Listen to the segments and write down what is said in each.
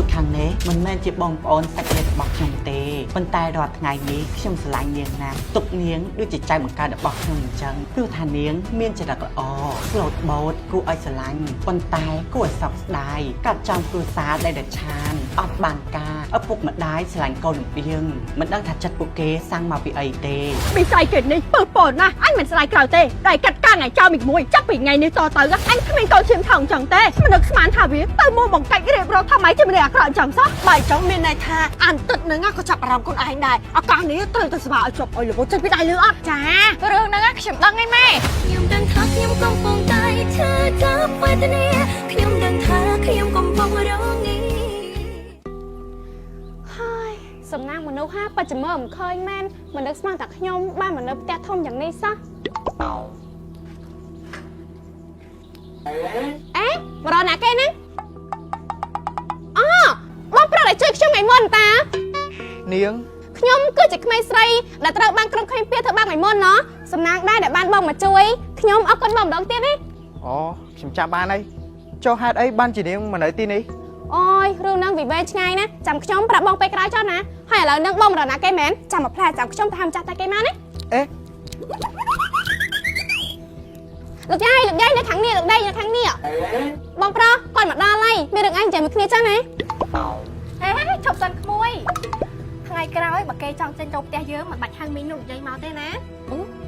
tôi khẳng nế mình men chỉ bong ôn sạch nhiệt bọc nhung tê bên tai đọt ngày ní trong sờ lạnh niềng nè tục niếng đôi chỉ trai một ca được bọc nhung chân đôi thà niếng miên chỉ đặc lột bộtกูai sờ lạnh bên taiกูai sập đàiกัดจอมกูซาได้เด็ดชานออกบางกาปุกมันได้สลายกลเบียงมันตั้งถัดจัดปุกเกสร้างมาปีไอเตbị sai kịch này bự bồn mà anh mình sai cào tê đại cắt ca ngày cho mình mùi chắc bị ngày nếu to tới anh không nên câu chim thòng chẳng tê mình được smart thả vía tôi mua một cạnh cái đẹp rồi thằng máy cho mình để cạo chẳng sót bài cháu miền này tha ăn tận nữa ngắt có chặt làm con anh này ở càngนี้tôi bảo chụp ôi là bố chân bị đại nữa chà rồi nó ngắt chụp đăng ngay mẹ nhung đằng thác nhung công phong tay thơ tháp vai tên nia nhung đằng thác nhung công phong ở đó nghĩ សំណាងមនុស្សហាបច្ចុប្បន្នមិនឃើញមែនមនុស្សស្មានតែខ្ញុំបានមនុស្សផ្ទះធំយ៉ាងនេះសោះអេបរណាគេហ្នឹងអូបងប្រុសដែលជួយខ្ញុំថ្ងៃមុនតានាងខ្ញុំគឺជាក្មេងស្រីដែលត្រូវបានក្រុមឃើញពីធ្វើបាបថ្ងៃមុនណោះសំណាងដែរដែលបានបងមកជួយខ្ញុំអរគុណបងម្ដងទៀតណាអូខ្ញុំចាំបានហើយចុះហេតុអីបានជានាងមកនៅទីនេះអូយរឿងហ្នឹងវិវេឆ្ងាយណាចាំខ្ញុំប្រាប់បងពេលក្រោយចុះណាហើយឥឡូវនឹងបងរណាគេមែនចាំមកផ្លែចាំខ្ញុំទៅហាមចាស់តែគេមកណាអេលោកយាយនៅខាងនេះលោកដេកនៅខាងនេះបងប្រុសគាត់មកដល់ហើយមានរឿងអីចាំមួយគ្នាចឹងណាហេឈប់សិនក្មួយថ្ងៃក្រោយបើគេចង់ចេញទៅផ្ទះយើងមិនបាច់ហៅមីងនោះនិយាយមកទេណា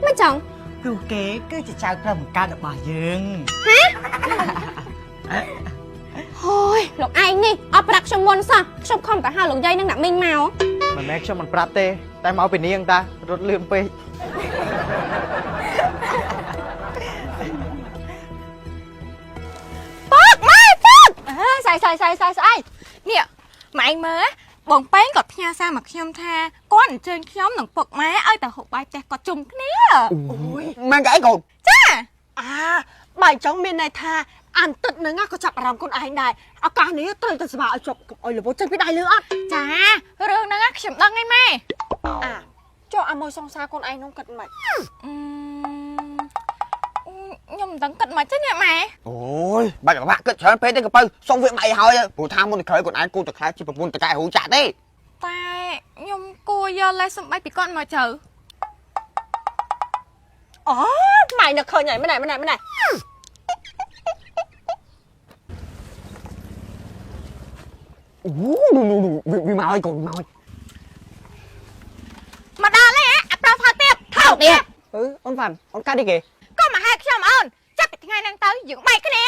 មិនចង់គឺគេគឺជាចៅប្រមការរបស់យើងហ៎អូយលោកឯងនេះអត់ប្រាប់ខ្ញុំមុនសោះខ្ញុំខំតែហៅលោកយាយនឹងដាក់មីងមកមិនមែនខ្ញុំមិនប្រាប់ទេតែមកពីនាងតារត់លឿនពេកប៉កម៉ែប៉កស្អីនេះម៉ែឯងមើលបងប៉ែងគាត់ផ្ញើសារមកខ្ញុំថាគាត់អញ្ជើញខ្ញុំនឹងពុកម៉ែឲ្យទៅហូបបាយផ្ទះគាត់ជុំគ្នាអូយម៉ែកឯងកូនចាបាយចង់មានន័យថាអានទឹកនឹងក៏ចាប់អារម្មណ៍ខ្លួនឯងដែរឱកាសនេះត្រូវតែស្វាឲ្យជប់អុយលវចិត្តពីដៃលឿអត់ចារឿងហ្នឹងខ្ញុំដឹងហើយម៉ែចុះអាមួយសង្សារខ្លួនឯងនោះគិតមិនខ្ញុំមិនដឹងគិតមិនទេណាម៉ែអូយបាច់បាក់គិតច្រើនពេកទេកពៅសុំវាដៃហើយព្រោះថាមុនក្រោយខ្លួនឯងគូតខ្លាចជាប្រពន្ធតកែហូចាក់ទេតែខ្ញុំគួរយកលេសសំបីពីគាត់មកទៅអូម៉ែនឹកឃើញហើយម្នាក់អូវាមកហើយកូនមកមកដល់ហើយអាប្រុសថោទៀតអូនហ្វាន់អូនកាត់điគេក៏មកហៅខ្ញុំអូនចាប់ពីថ្ងៃហ្នឹងទៅយើងបែកគ្នា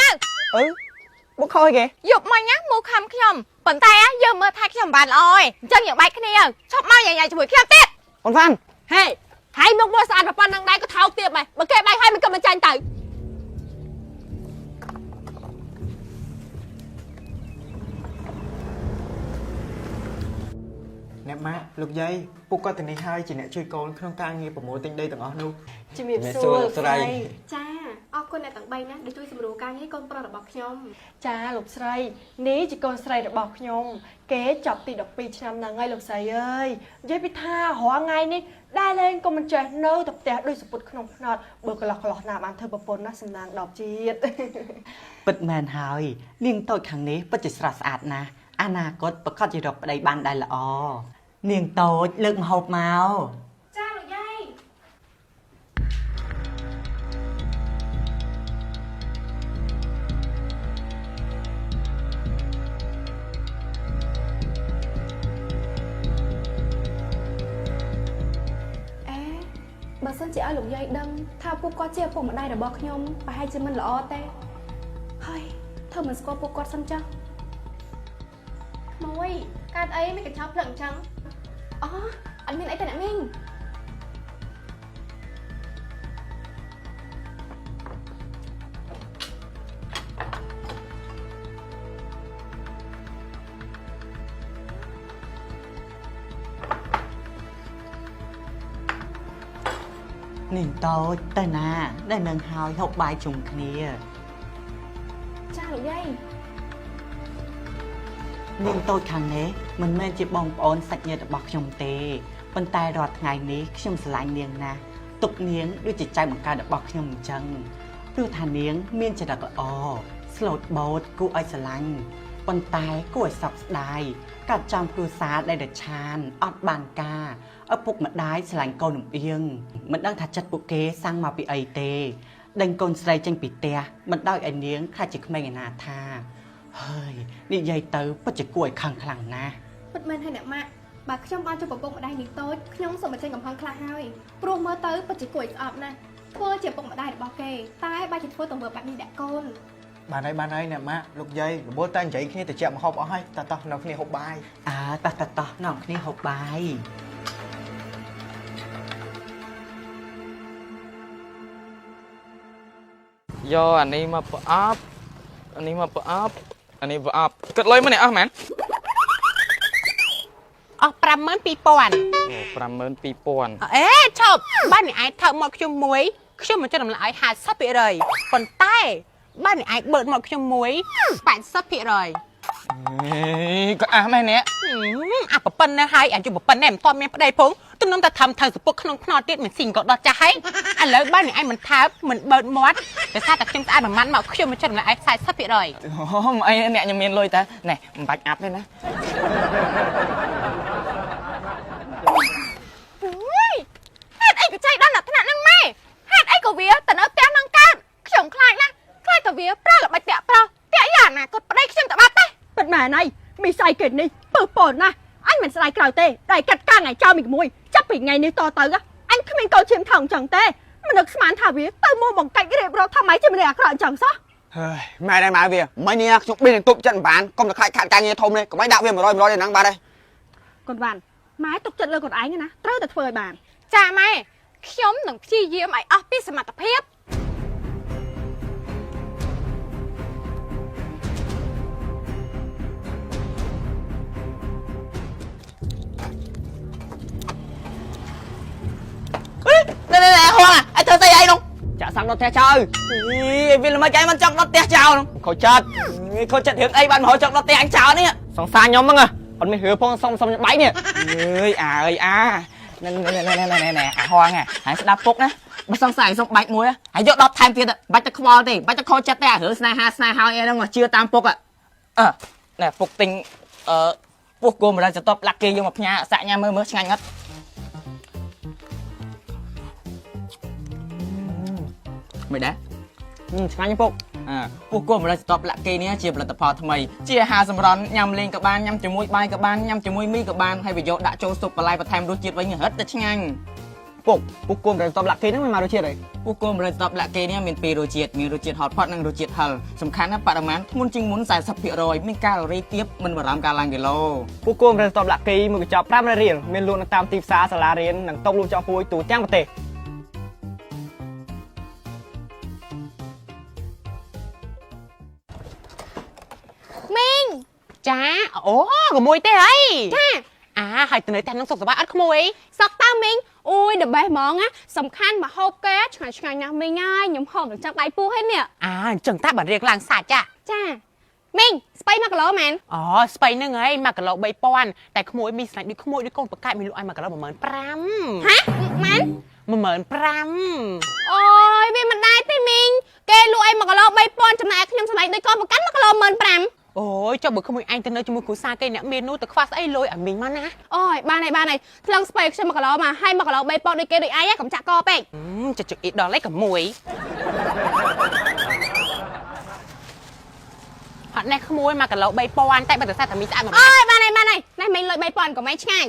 មកខ້ອຍគេយប់មិញណាមកខំខ្ញុំប៉ុន្តែយើងមើលថាខ្ញុំបានល្អឯងអញ្ចឹងយើងបែកគ្នាឈប់មកញ៉ៃជាមួយខ្ញុំទៀតអូនហ្វាន់ហេហើយមកមើលស្អាតប៉ុណ្ណឹងដែរក៏ថោកទៀតម៉េចបើគេបែកហើយមិនក៏មិនចាញ់ទៅអ្នកម៉ាក់លោកយាយពុកគាត់ទៅនេះហើយជាអ្នកជួយកូនក្នុងការងារប្រមូលទិញដីទាំងអស់នោះជំរាបសួរស្រីចាអរគុណអ្នកទាំង3ណាដែលជួយសម្រួលការងារកូនប្រុសរបស់ខ្ញុំចាលោកស្រីនេះជាកូនស្រីរបស់ខ្ញុំគេចាប់ទី12ឆ្នាំហ្នឹងហើយលោកស្រីអើយនិយាយពីថារាល់ថ្ងៃនេះដែរលេងក៏មិនចេះនៅតែផ្ទះដូចសពុតក្នុងភ្នត់បើកន្លោះណាបានធ្វើប្រពន្ធណាសំណាង10ជាតិពិតមែនហើយនាងតូចខាងនេះពិតជាស្រស់ស្អាតណាស់អនាគតប្រកាសជារកប្តីបានដែរល្អនាងតូចលើកម្ហូបមកចាលោកយាយបើសិនជាឲ្យលោកយាយដឹងថាពួកគាត់ជាឪពុកម្ដាយរបស់ខ្ញុំប្រហែលជាមិនល្អទេហើយធ្វើមិនស្គាល់ពួកគាត់សិនចាមួយកើតអីមិនកញ្ចប់ភ្លឹកអញ្ចឹងអូអត់មានអីទេអ្នកមីងនាងតូចទៅណាដែលនឹងហើយហូបបាយជុំគ្នាចាលោកយាយនាងតូចខាងនេះមិនមែនជាបងប្អូនសាច់ញាតិរបស់ខ្ញុំទេប៉ុន្តែរាល់ថ្ងៃនេះខ្ញុំស្រឡាញ់នាងណាស់ទុកនាងដូចជាចៅបង្កើតរបស់ខ្ញុំអញ្ចឹងព្រោះថានាងមានចរិតល្អស្លូតបូតគួរឲ្យស្រឡាញ់ ប៉ុន្តែគួរឲ្យសោកស្ដាយកាត់ចំគ្រួសារដែលដឆានអត់បានការឪពុកម្ដាយស្រឡាញ់កូនលំអៀងមិនដឹងថាចិត្តពួកគេសាំងមកពីអីទេដេញកូនស្រីចេញពីផ្ទះមិនដោយឲ្យនាងខ្លាចជាក្មេងឯណាថាហើយនិយាយទៅពិតជាគួរឲ្យខឹងខ្លាំងណាស់ ពិតមែនហើយអ្នកម៉ាក់បើខ្ញុំបានជួបឪពុកម្ដាយនេះតូចខ្ញុំសូមបញ្ចេញកំហឹងខ្លះហើយព្រោះមើលទៅពិតជាគួរឲ្យស្អប់ណាស់ធ្វើជាឪពុកម្ដាយរបស់គេតែបែរជាធ្វើទង្វើបែបនេះដាក់កូន បានហើយអ្នកម៉ាក់លោកយាយរបួសតែនិយាយគ្នាទៅជាប់ម្ហូបអស់ហើយតោះនៅគ្នាហូបបាយ តោះនាំគ្នាហូបបាយ យកអានេះមកប្រអប់អានេះមកប្រអប់អានេះប្រអប់គិតលុយមកនេះអស់មែន អស់ 52,000 52,000 អេឈប់បានអ្នកឯងថើបមកខ្ញុំមួយខ្ញុំមិនចង់រំលាយ 50% ប៉ុន្តែបានអ្នកឯងបើកមកខ្ញុំមួយ 80% ក៏អះមែនអ្នក អាប្រប៉ុណ្ណេះហើយអាយុប្រប៉ុណ្ណេះមិនទាន់មានប្តីផងទំនំតែធ្វើថើសពុកក្នុងខ្នល់ទៀតមិនស៊ីងក៏ដុតចាស់ហើយឥឡូវបានអ្នកឯងមិនថើបមិនបើកមាត់តែថាតែខ្ញុំស្អាតមួយម៉ាត់មកខ្ញុំមិនចង់រំលាយ 40% អូអីអ្នកខ្ញុំមានលុយតែណែមិនបាច់អាប់ទេណា ហេតុអីក៏ចៃដល់ថ្នាក់ហ្នឹងម៉ែហេតុអីក៏វាទៅនៅផ្ទះហ្នឹងកើតខ្ញុំខ្លាចណាស់ខ្លាចតែវាប្រើល្បិចតាក់ប្រុសតាក់យ៉ាងណាគាត់ប្តីខ្ញុំទៅបាត់ទេ ពិតមែនហើយមីស្អីគេនេះពើប៉ុនណាអញមិនស្ដាយក្រោយទេតែកាត់កាំងឲ្យចោលមួយចាប់ពីថ្ងៃនេះតទៅអញគ្មានកូនឈាមថងចឹងទេមិននឹកស្មានថាវាទៅមកបង្កាច់រៀបរកថាម៉េចជាមនុស្សអាក្រក់ចឹងសោះ ហើយម៉ែដែរម៉ែវាមិននេះខ្ញុំបៀនទប់ចិត្តបានកុំតែខ្លាចខាត់ការងារធំនេះកុំឲ្យដាក់វា100ឯហ្នឹងបាទហើយក ូនវ៉ាន់ម៉ែទុកចិត្តលើកូនឯងណាត្រូវតែធ្វើឲ្យបាន ចាម៉ែខ្ញុំនឹងព្យាយាមឲ្យអស់ពីសមត្ថភាព ណែហងអាធ្វើស្អីអីនោះចាក់សាំងដុតផ្ទះចោលវាល្មិចឯងមិនចង់ដុតផ្ទះចោលនោះខូចចិត្តរឿងអីបានមកហៅចង់ដុតផ្ទះអញចោលនេះសង្សារខ្ញុំហ្នឹងអត់មានរឿងផងសុំបែកនេះអើយអាណែអាហងហើយស្ដាប់ពុកណាបើសង្សារសុំបែកមួយហើយយកដុតថែមទៀតបាច់ទៅខ្វល់ទេបាច់ទៅខូចចិត្តទេអារឿងស្នេហាអីហ្នឹងមកជឿតាមពុកណែពុកទិញពោះគោម្ដងចតបលាក់គេយកមកផ្ញើសាក់ញ៉ាំមើលឆ្ងាញ់អត់ មិនដែរឆ្ងាញ់ពុកពោះគោម្ដងស្តបលាក់គេនេះជាផលិតផលថ្មីជាអាហារសម្រន់ញ៉ាំលេងក៏បានញ៉ាំជាមួយបាយក៏បានញ៉ាំជាមួយមីក៏បានហើយវាយកដាក់ចូលស៊ុបបន្លែបន្ថែមរសជាតិវិញរឹតតែឆ្ងាញ់ពុកពោះគោម្ដងស្តបលាក់គេហ្នឹងមានរសជាតិអីពោះគោម្ដងស្តបលាក់គេនេះមានពីររសជាតិមានរសជាតិហតផុតនិងរសជាតិហឹរសំខាន់ណាស់បរិមាណធ្ងន់ជាងមុន 40% មានកាឡូរីទាបមិនបារម្ភការឡើងគីឡូ ពូគោម្ដងស្តបលាក់គីមួយកញ្ចប់500រៀលមានលក់នៅតាមទីផ្សារសាលារៀននិងតុកលក់ចោលពួយទូទាំងប្រទេស មីងចាអូក្មួយទេអីចាហើយទៅនៅតាមនឹងសុខសប្បាយអត់ក្មួយសុខតើមីងអូយដបេះហ្មងណាសំខាន់មកហូបគេឆ្ងាញ់ណាស់មីងហើយខ្ញុំហូបនឹងចាំដៃពោះហើយនេះអញ្ចឹងតើបើរៀងឡើងសាច់ចាមីងស្បៃ1គីឡូមែនអូស្បៃហ្នឹងហើយ1គីឡូ 3000តែក្មួយមីស្នាច់ដូចក្មួយដូចកូនបកាយមីលក់ឲ្យ1គីឡូ 15000ហ៎មែន 15000អូយវាមិនដែរទេមីងគេលក់ឲ្យ1គីឡូ 3000ចំណែកខ្ញុំស្នាច់ដូចកូនបកាយ1គីឡូ 15000 អូយចុះបើក្មួយឯងទៅនៅជាមួយគ្រូសាគេអ្នកមាននោះទៅខ្វះស្អីលុយឲ្យមីងមកណាអូយបានហើយថ្លឹងស្បៃខ្ញុំ1គីឡូមកឲ្យ1គីឡូ 3000ដូចគេដូចឯងកុំចាក់កពេកចុចអ៊ីដល់ឯងក្មួយអត់ណេះក្មួយ1គីឡូ 3000តែបើតែមីងស្អាតមកអូយបានហើយណេះមីងលុយ 3000 កុំឯងឆ្ងាយ